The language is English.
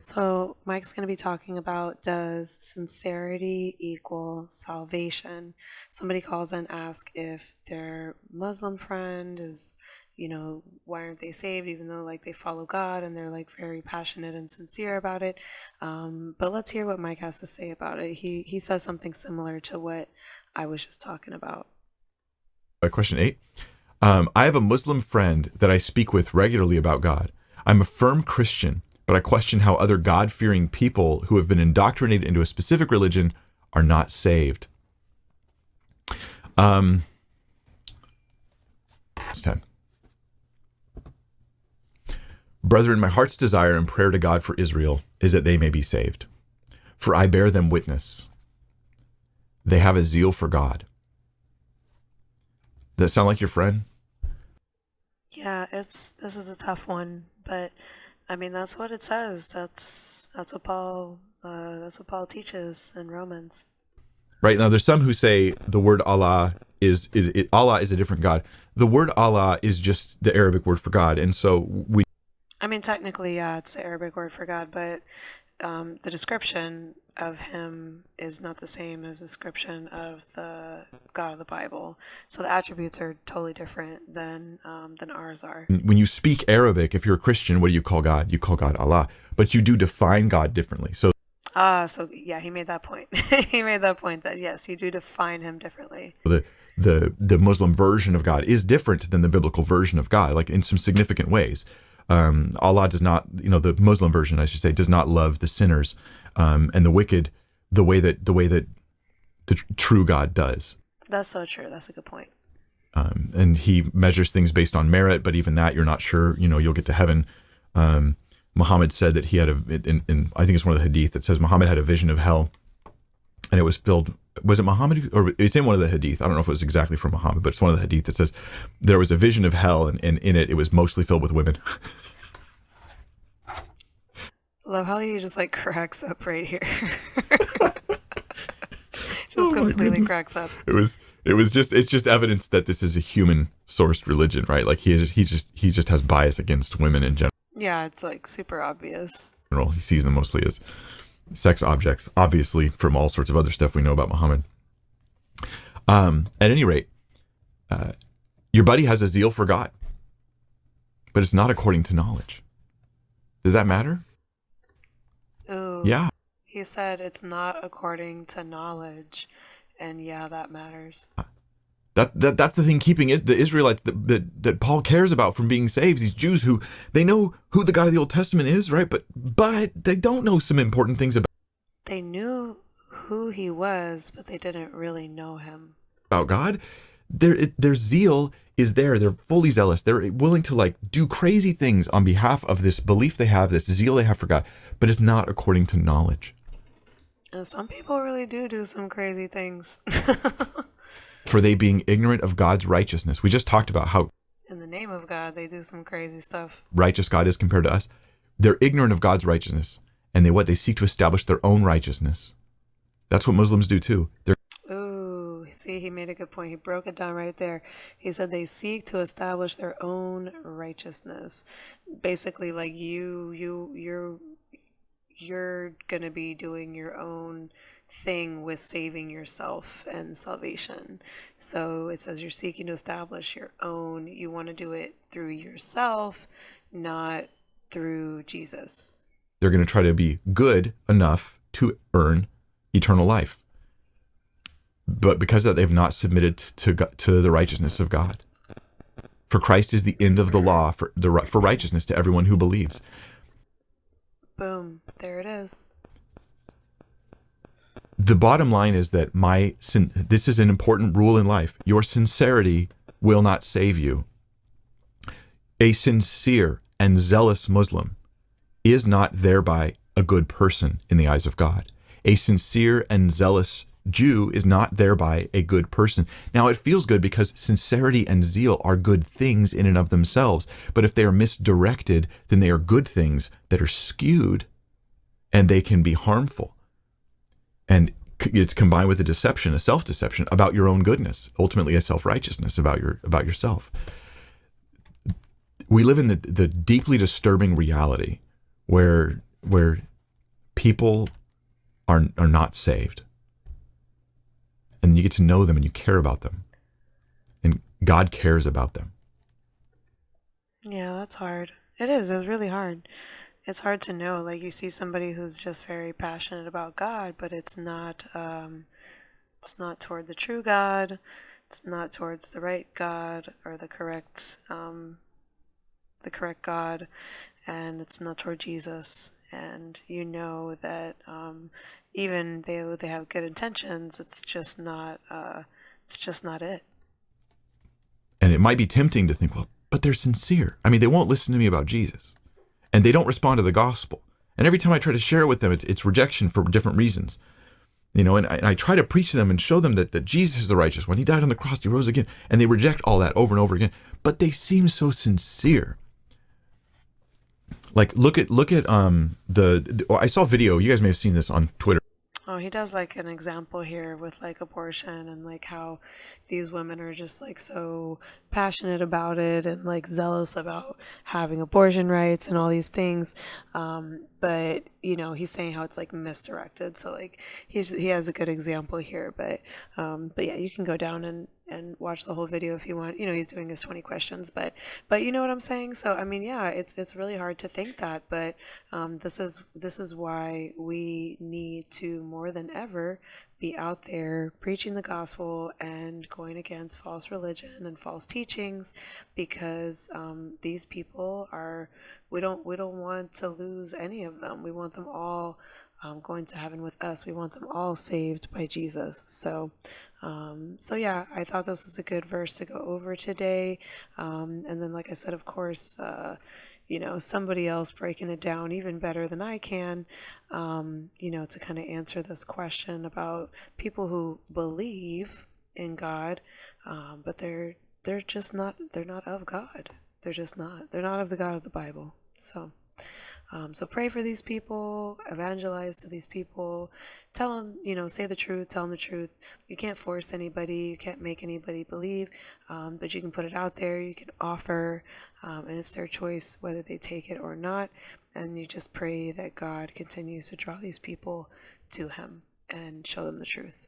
So, Mike's going to be talking about, does sincerity equal salvation? Somebody calls and asks if their Muslim friend is, why aren't they saved, even though like they follow God and they're like very passionate and sincere about it. But let's hear what Mike has to say about it. He says something similar to what I was just talking about. Question 8. I have a Muslim friend that I speak with regularly about God. I'm a firm Christian, but I question how other God-fearing people who have been indoctrinated into a specific religion are not saved. It's 10. Brethren, my heart's desire and prayer to God for Israel is that they may be saved. For I bear them witness. They have a zeal for God. Does that sound like your friend? Yeah, this is a tough one, but I mean that's what it says. That's what Paul teaches in Romans. Right. Now there's some who say the word Allah Allah is a different God. The word Allah is just the Arabic word for God, and so I mean, technically, yeah, it's the Arabic word for God, but the description of him is not the same as the description of the God of the Bible. So the attributes are totally different than ours are. when you speak Arabic, if you're a Christian, what do you call God? You call God Allah, but you do define God differently. So Yeah, he made that point. He made that point that yes, you do define him differently. The Muslim version of God is different than the biblical version of God, like in some significant ways. Allah does not, the Muslim version, I should say, does not love the sinners and the wicked the way that the true God does. That's so true. That's a good point. And he measures things based on merit, but even that, you're not sure, you'll get to heaven. Muhammad said that he had I think it's one of the hadith that says Muhammad had a vision of hell, and it was filled. Was it Muhammad? Or it's in one of the hadith. I don't know if it was exactly from Muhammad, but it's one of the hadith that says there was a vision of hell, and in it was mostly filled with women. Love how he just like cracks up right here. Just completely cracks up. It's just evidence that this is a human sourced religion, right? Like he just has bias against women in general. Yeah, it's like super obvious. He sees them mostly as sex objects, obviously, from all sorts of other stuff we know about Muhammad. At any rate, your buddy has a zeal for God, but it's not according to knowledge. Does that matter? Ooh. Yeah. He said it's not according to knowledge, and yeah, that matters. That's the thing keeping the Israelites that Paul cares about from being saved. These Jews who they know who the God of the Old Testament is, right? But they don't know some important things about. They knew who he was, but they didn't really know him. About God, their zeal is there. They're fully zealous. They're willing to like do crazy things on behalf of this belief they have, this zeal they have for God, but it's not according to knowledge. And some people really do some crazy things. For they being ignorant of God's righteousness. We just talked about how in the name of God, they do some crazy stuff. Righteous God is compared to us. They're ignorant of God's righteousness, and they seek to establish their own righteousness. That's what Muslims do too. Ooh, see, he made a good point. He broke it down right there. He said they seek to establish their own righteousness. Basically, like you're gonna be doing your own thing with saving yourself and salvation. So it says you're seeking to establish your own. You want to do it through yourself, not through Jesus. They're going to try to be good enough to earn eternal life, but because of that, they've not submitted to the righteousness of God. For Christ is the end of the law for righteousness to everyone who believes. Boom, there it is. The bottom line is that this is an important rule in life. Your sincerity will not save you. A sincere and zealous Muslim is not thereby a good person in the eyes of God. A sincere and zealous Jew is not thereby a good person. Now, it feels good because sincerity and zeal are good things in and of themselves. But if they are misdirected, then they are good things that are skewed, and they can be harmful. And it's combined with a deception, a self-deception about your own goodness, ultimately a self-righteousness about yourself. We live in the deeply disturbing reality where people are not saved. And you get to know them and you care about them. And God cares about them. Yeah, that's hard. It is. It's really hard. It's hard to know. Like you see somebody who's just very passionate about God, but it's not toward the true God. It's not towards the right God or the correct God, and it's not toward Jesus. And you know that even they have good intentions, it's just not it. And it might be tempting to think, well, but they're sincere. I mean, they won't listen to me about Jesus. And they don't respond to the gospel. And every time I try to share it with them, it's rejection for different reasons. You know, and I try to preach to them and show them that Jesus is the righteous one. He died on the cross, he rose again. And they reject all that over and over again. But they seem so sincere. Like look at I saw a video, you guys may have seen this on Twitter. Oh, he does like an example here with like abortion and like how these women are just like so passionate about it and like zealous about having abortion rights and all these things. But you know, he's saying how it's like misdirected. So like he has a good example here, but yeah, you can go down and watch the whole video if you want. You know, he's doing his 20 questions, but you know what I'm saying? So I mean, yeah, it's really hard to think that, but this is why we need to more than ever be out there preaching the gospel and going against false religion and false teachings, because these people are, we don't want to lose any of them. We want them all going to heaven with us. We want them all saved by Jesus. So yeah, I thought this was a good verse to go over today. And then, like I said, of course, you know, somebody else breaking it down even better than I can, you know, to kind of answer this question about people who believe in God, but they're just not, they're not of God. They're just not. They're not of the God of the Bible. So pray for these people, evangelize to these people, tell them, you know, say the truth, tell them the truth. You can't force anybody, you can't make anybody believe, but you can put it out there, you can offer, and it's their choice whether they take it or not. And you just pray that God continues to draw these people to Him and show them the truth.